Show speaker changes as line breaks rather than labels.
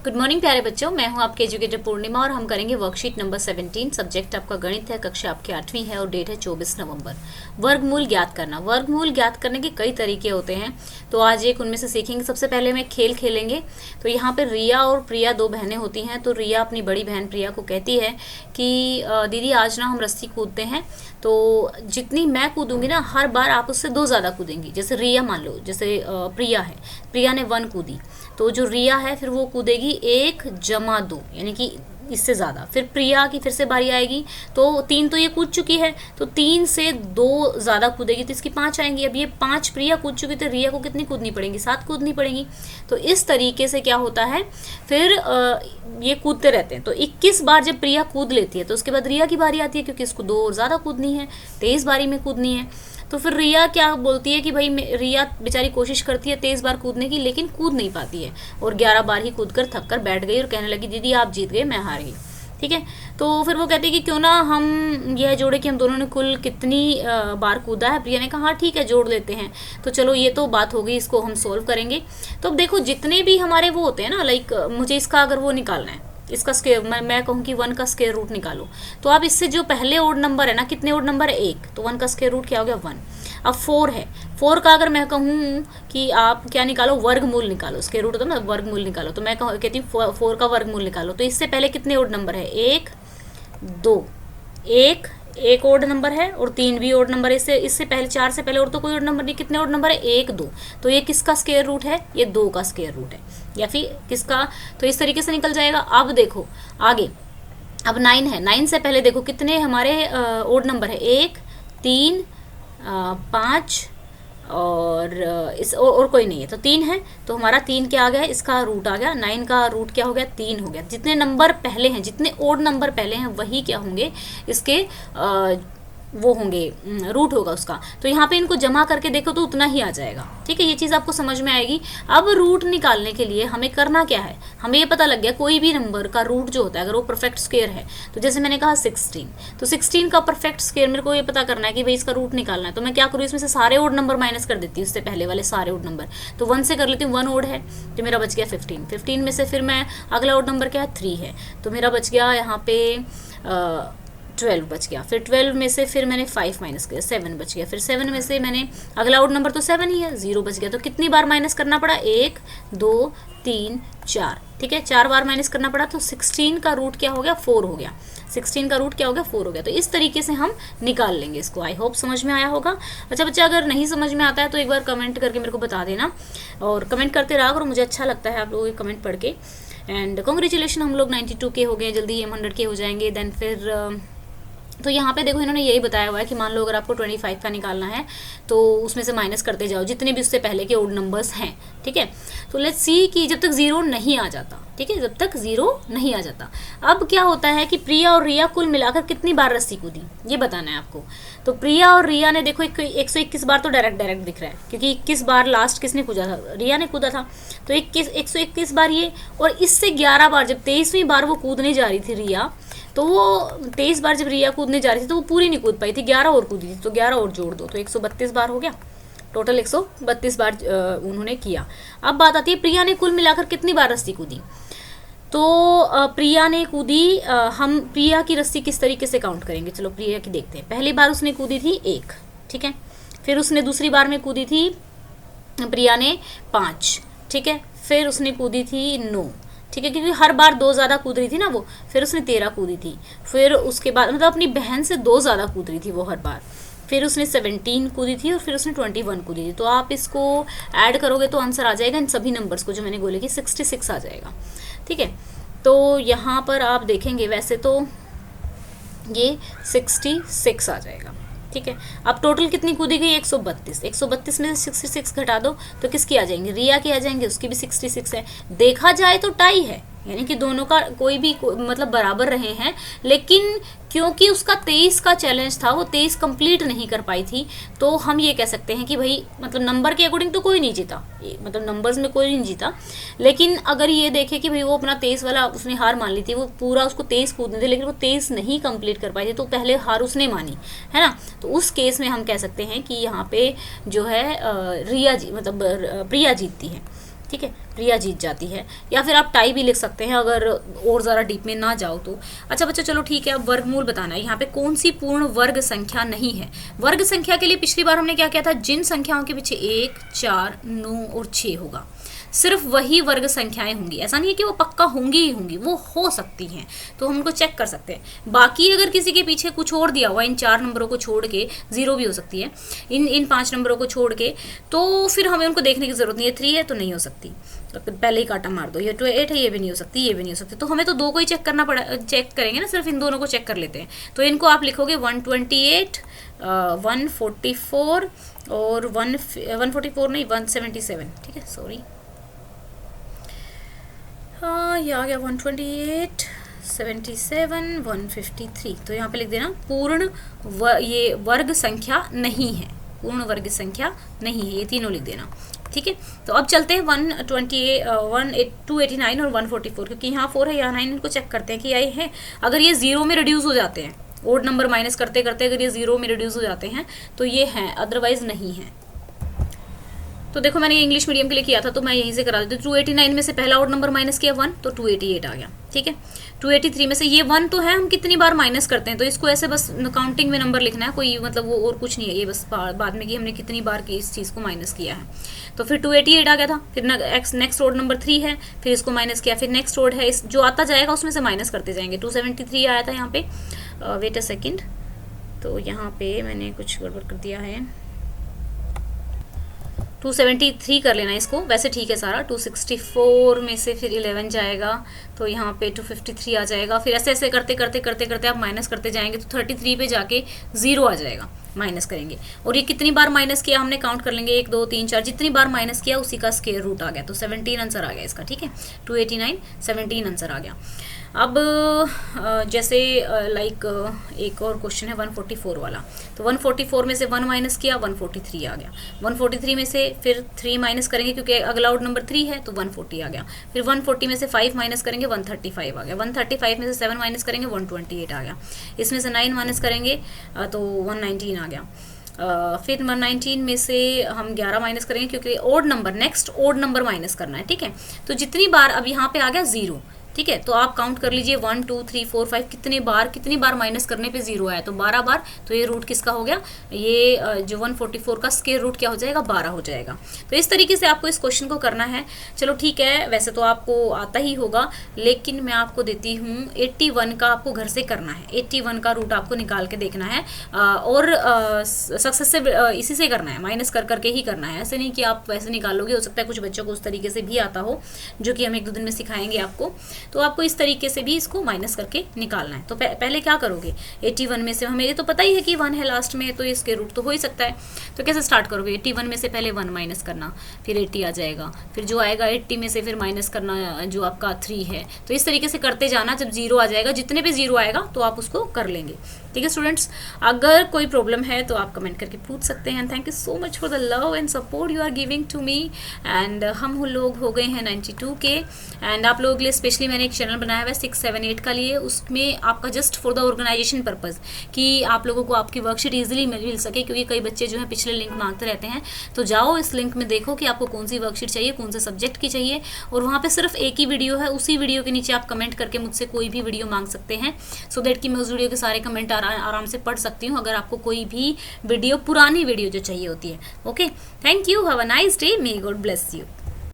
Good morning प्यारे बच्चों, मैं हूं आपके एजुकेटर पूर्णिमा और हम करेंगे वर्कशीट नंबर 17। सब्जेक्ट आपका गणित है, कक्षा आपकी 8वीं है और डेट है 24 नवंबर। वर्गमूल ज्ञात करना। वर्गमूल ज्ञात करने के कई तरीके होते हैं, तो आज एक उनमें से सीखेंगे। सबसे पहले मैं खेल खेलेंगे। तो यहाँ पर रिया और प्रिया दो बहनें होती हैं। तो रिया अपनी बड़ी बहन प्रिया को कहती है कि दीदी आज ना हम रस्सी कूदते हैं, तो जितनी मैं कूदूंगी ना हर बार आप उससे दो ज़्यादा कूदेंगी। जैसे रिया मान लो, जैसे प्रिया है, प्रिया ने 1 कूदी, तो जो रिया है फिर वो कूदेगी 1 जमा 2, यानी कि इससे ज़्यादा। फिर प्रिया की फिर से बारी आएगी, तो 3 तो ये कूद चुकी है, तो 3 से 2 ज़्यादा कूदेगी तो इसकी 5 आएंगी। अब ये 5 प्रिया कूद चुकी, तो रिया को कितनी कूदनी पड़ेंगी? 7 कूदनी पड़ेंगी। तो इस तरीके से क्या होता है, फिर ये कूदते रहते हैं। तो 21 बार जब प्रिया कूद लेती है तो उसके बाद रिया की बारी आती है, क्योंकि इसको 2 और ज़्यादा कूदनी है, 23 बारी में कूदनी है। तो फिर रिया क्या बोलती है कि भाई रिया बेचारी कोशिश करती है 23 बार कूदने की, लेकिन कूद नहीं पाती है और 11 बार ही कूद कर थक कर बैठ गई और कहने लगी दीदी आप जीत गए, मैं हार गई। ठीक है, तो फिर वो कहती है कि क्यों ना हम यह जोड़े कि हम दोनों ने कुल कितनी बार कूदा है। प्रिया ने कहा हाँ ठीक है, जोड़ लेते हैं। तो चलो ये तो बात हो गई, इसको हम सोल्व करेंगे। तो अब देखो जितने भी हमारे वो होते हैं ना, लाइक मुझे इसका अगर वो निकालना है, इसका स्क्वायर, मैं कहूँ कि 1 का स्क्वायर रूट निकालो, तो आप इससे जो पहले ओड नंबर है ना, कितने ओड नंबर है? 1, तो 1 का स्क्वायर रूट क्या हो गया? 1। अब 4 है, 4 का अगर मैं कहूँ कि आप क्या निकालो, वर्गमूल निकालो, स्क्वायर रूट होता है ना, वर्गमूल निकालो, तो मैं कहती हूँ 4 का वर्गमूल निकालो। तो इससे पहले कितने ओड नंबर है? 1 2, एक ओड नंबर है और 3 भी ओड नंबर है। इससे पहले 4 से पहले और तो कोई ओड नंबर नहीं। कितने ओड नंबर है? 1 2, तो ये किसका स्क्वायर रूट है? ये 2 का स्क्वायर रूट है, या फिर किसका? तो इस तरीके से निकल जाएगा। अब देखो आगे, अब 9 है, 9 से पहले देखो कितने हमारे ओड नंबर है? 1 3 5 और इस और कोई नहीं है, तो 3 है, तो हमारा 3 क्या आ गया? इसका रूट आ गया। 9 का रूट क्या हो गया? 3 हो गया। जितने नंबर पहले हैं, जितने ओड नंबर पहले हैं, वही क्या होंगे? इसके वो होंगे, रूट होगा उसका। तो यहाँ पे इनको जमा करके देखो तो उतना ही आ जाएगा। ठीक है, ये चीज़ आपको समझ में आएगी। अब रूट निकालने के लिए हमें करना क्या है, हमें ये पता लग गया कोई भी नंबर का रूट जो होता है अगर वो परफेक्ट स्क्वायर है, तो जैसे मैंने कहा 16, तो 16 का परफेक्ट स्क्वायर मेरे को ये पता करना है कि भाई इसका रूट निकालना है। तो मैं क्या करूँ, इसमें से सारे ओड नंबर माइनस कर देती हूँ, इससे पहले वाले सारे ओड नंबर। तो 1 से कर लेती हूँ, 1 ओड है, तो मेरा बच गया 15। 15 में से फिर मैं अगला ओड नंबर क्या है? 3 है, तो मेरा बच गया यहाँ पे 12 बच गया। फिर 12 में से फिर मैंने 5 माइनस किया, 7 बच गया। फिर 7 में से मैंने अगला ओड नंबर तो 7 ही है, 0 बच गया। तो कितनी बार माइनस करना पड़ा? 1 2 3 4। ठीक है, 4 बार माइनस करना पड़ा, तो 16 का रूट क्या हो गया? 4 हो गया। 16 का रूट क्या हो गया? 4 हो गया। तो इस तरीके से हम निकाल लेंगे इसको। आई होप समझ में आया होगा। अच्छा बच्चा, अगर नहीं समझ में आता है तो एक बार कमेंट करके मेरे को बता देना, और कमेंट करते रहा करो, मुझे अच्छा लगता है आप लोगों के कमेंट पढ़ के। एंड कॉन्ग्रेचुलेशन, हम लोग 92 के हो गए, जल्दी ही हम 100 के हो जाएंगे। देन फिर तो यहाँ पे देखो इन्होंने यही बताया हुआ है कि मान लो अगर आपको 25 का निकालना है तो उसमें से माइनस करते जाओ जितने भी उससे पहले के ओड नंबर्स हैं। ठीक है, तो लेट्स सी कि जब तक 0 नहीं आ जाता, ठीक है, जब तक 0 नहीं आ जाता। अब क्या होता है कि प्रिया और रिया कुल मिलाकर कितनी बार रस्सी कूदी, ये बताना है आपको। तो प्रिया और रिया ने देखो 121 बार तो डायरेक्ट दिख रहा है, क्योंकि 21 बार लास्ट किसने कूदा था? रिया ने कूदा था। तो 121 बार ये, और इससे 11 बार, जब 23वीं बार वो कूदने जा रही थी रिया, तो वो 23 बार जब रिया कूदने जा रही थी तो वो पूरी नहीं कूद पाई थी, 11 और कूदी थी, तो 11 और जोड़ दो तो 132 बार हो गया। टोटल 132 बार उन्होंने किया। अब बात आती है प्रिया ने कुल मिलाकर कितनी बार रस्सी कूदी। तो प्रिया ने कूदी, हम प्रिया की रस्सी किस तरीके से काउंट करेंगे, चलो प्रिया की देखते हैं। पहली बार उसने कूदी थी 1, ठीक है, फिर उसने दूसरी बार में कूदी थी प्रिया ने 5, ठीक है, फिर उसने कूदी थी 9, ठीक है, क्योंकि हर बार 2 ज़्यादा कूद रही थी ना वो। फिर उसने 13 कूदी थी, फिर उसके बाद मतलब अपनी बहन से 2 ज़्यादा कूद रही थी वो हर बार। फिर उसने 17 कूदी थी और फिर उसने 21 कूदी थी। तो आप इसको ऐड करोगे तो आंसर आ जाएगा इन सभी नंबर्स को जो मैंने बोले कि 66 आ जाएगा। ठीक है, तो यहाँ पर आप देखेंगे वैसे तो ये 66 आ जाएगा। ठीक है, अब टोटल कितनी कूदी गई? 132। 132 में से 66 घटा दो तो किसकी आ जाएंगे? रिया की आ जाएंगे, उसकी भी 66 है। देखा जाए तो टाई है, यानी कि दोनों का मतलब बराबर रहे हैं, लेकिन क्योंकि उसका 23 का चैलेंज था, वो 23 कंप्लीट नहीं कर पाई थी, तो हम ये कह सकते हैं कि भाई मतलब नंबर के अकॉर्डिंग तो कोई नहीं जीता, मतलब नंबर्स में कोई नहीं जीता। लेकिन अगर ये देखे कि भाई वो अपना 23 वाला उसने हार मान ली थी, वो पूरा उसको 23 कूदने थे, लेकिन वो 23 नहीं कंप्लीट कर पाई थी, तो पहले हार उसने मानी है ना। तो उस केस में हम कह सकते हैं कि यहाँ पे जो है रिया जी मतलब प्रिया जीतती है। ठीक है, प्रिया जीत जाती है, या फिर आप टाई भी लिख सकते हैं अगर और ज़रा डीप में ना जाओ तो। अच्छा बच्चों चलो ठीक है, अब वर्गमूल बताना है। यहाँ पे कौन सी पूर्ण वर्ग संख्या नहीं है? वर्ग संख्या के लिए पिछली बार हमने क्या किया था, जिन संख्याओं के पीछे 1, 4, 9 और 6 होगा, सिर्फ वही वर्ग संख्याएं होंगी। ऐसा नहीं है कि वो पक्का होंगी ही होंगी, वो हो सकती हैं, तो हम उनको चेक कर सकते हैं। बाकी अगर किसी के पीछे कुछ और दिया हुआ, इन 4 नंबरों को छोड़ के, 0 भी हो सकती है, इन 5 नंबरों को छोड़ के, तो फिर हमें उनको देखने की जरूरत नहीं है। 3 है तो नहीं हो सकती, तो पहले ही काटा मार दो। ये 8 है, ये भी नहीं हो सकती, ये भी नहीं हो सकती, तो हमें तो 2 को ही चेक करना पड़ा, चेक करेंगे ना, सिर्फ इन दोनों को चेक कर लेते हैं। तो इनको आप लिखोगे 128, 144 और 144 नहीं 177, ठीक है, सॉरी, हाँ ये आ गया 128, 77, 153। तो यहाँ पे लिख देना पूर्ण ये वर्ग संख्या नहीं है, पूर्ण वर्ग संख्या नहीं है, ये तीनों लिख देना, ठीक है। तो अब चलते हैं 289 और 144, क्योंकि यहाँ 4 है यहाँ 9, इनको चेक करते हैं कि ये है। अगर ये 0 में रिड्यूस हो जाते हैं, ओड नंबर माइनस करते करते अगर ये 0 में रिड्यूस हो जाते हैं तो ये हैं, अदरवाइज नहीं है। तो देखो मैंने इंग्लिश मीडियम के लिए किया था तो मैं यहीं से करा देती हूँ। 289 में से पहला ओड नंबर माइनस किया 1, तो 288 आ गया, ठीक है। 283 में से ये 1 तो है, हम कितनी बार माइनस करते हैं, तो इसको ऐसे बस काउंटिंग में नंबर लिखना है, कोई मतलब वो और कुछ नहीं है, ये बस बाद में कि हमने कितनी बार की इस चीज़ को माइनस किया है। तो फिर 288 आ गया था, फिर नेक्स्ट ओड नंबर 3 है, फिर इसको माइनस किया, फिर नेक्स्ट ओड है, इस जो आता जाएगा उसमें से माइनस करते जाएंगे। 273 आया था यहाँ पे, वेट अ सेकेंड, तो यहाँ पे मैंने कुछ गड़बड़ कर दिया है, 273 कर लेना इसको, वैसे ठीक है सारा। 264 में से फिर 11 जाएगा, तो यहाँ पे 253 आ जाएगा। फिर ऐसे ऐसे करते करते करते करते आप माइनस करते जाएंगे तो 33 पे जाके 0 आ जाएगा, माइनस करेंगे। और ये कितनी बार माइनस किया हमने काउंट कर लेंगे, 1 2 3 4, जितनी बार माइनस किया उसी का स्क्वायर रूट आ गया, तो 17 आंसर आ गया इसका, ठीक है। 289 17 आंसर आ गया। अब जैसे लाइक एक और क्वेश्चन है 144 वाला, तो 144 में से 1 माइनस किया 143 आ गया। 143 में से फिर 3 माइनस करेंगे क्योंकि अगला ओड नंबर 3 है, तो 140 आ गया। फिर 140 में से 5 माइनस करेंगे 135 आ गया। 135 में से 7 माइनस करेंगे 128 आ गया। इसमें से 9 माइनस करेंगे तो 119 आ गया। फिर 119 में से हम 11 माइनस करेंगे क्योंकि odd number, next odd number minus करना है, ठीक है। तो जितनी बार, अब यहाँ पे आ गया 0, ठीक है, तो आप काउंट कर लीजिए 1 2 3 4 5, कितनी बार माइनस करने पे 0 आया, तो 12 बार। तो ये रूट किसका हो गया, ये जो 144 का स्क्वायर रूट क्या हो जाएगा, 12 हो जाएगा। तो इस तरीके से आपको इस क्वेश्चन को करना है। चलो ठीक है, वैसे तो आपको आता ही होगा, लेकिन मैं आपको देती हूँ 81 का आपको घर से करना है। 81 का रूट आपको निकाल के देखना है, और सक्सेस से इसी से करना है, माइनस कर करके ही करना है। ऐसे नहीं कि आप वैसे निकालोगे, हो सकता है कुछ बच्चों को उस तरीके से भी आता हो, जो कि हम 1-2 दिन में सिखाएंगे आपको। तो आपको इस तरीके से भी इसको माइनस करके निकालना है। तो पहले क्या करोगे, 81 में से हमें ये तो पता ही है कि 1 है लास्ट में, तो इसके रूट तो हो ही सकता है। तो कैसे स्टार्ट करोगे, 81 में से पहले 1 माइनस करना, फिर 80 आ जाएगा, फिर जो आएगा 80 में से फिर माइनस करना जो आपका 3 है। तो इस तरीके से करते जाना, जब 0 आ जाएगा, जितने पे 0 आएगा तो आप उसको कर लेंगे, ठीक है स्टूडेंट्स। अगर कोई प्रॉब्लम है तो आप कमेंट करके पूछ सकते हैं। Thank you so much for the love and support you are giving to me. And हम लोग हो गए हैं 92 के, एंड आप लोगों के लिए स्पेशली मैंने एक चैनल बनाया हुआ है 6 7 8 का लिए। उसमें आपका just for the organisation purpose, कि आप लोगों को आपकी वर्कशीट ईजिली मिल सके, क्योंकि कई बच्चे जो है पिछले लिंक मांगते रहते हैं। तो जाओ इस लिंक में देखो कि आपको कौन सी वर्कशीट चाहिए, कौन से सब्जेक्ट की चाहिए, और वहाँ पे सिर्फ एक ही वीडियो है। उसी वीडियो के नीचे आप कमेंट करके मुझसे कोई भी वीडियो मांग सकते हैं, सो दैट कि मैं उस वीडियो के सारे कमेंट आराम से पढ़ सकती हूँ, अगर आपको कोई भी वीडियो, पुरानी वीडियो जो चाहिए होती है। Okay, thank you, have a nice day, may God bless you.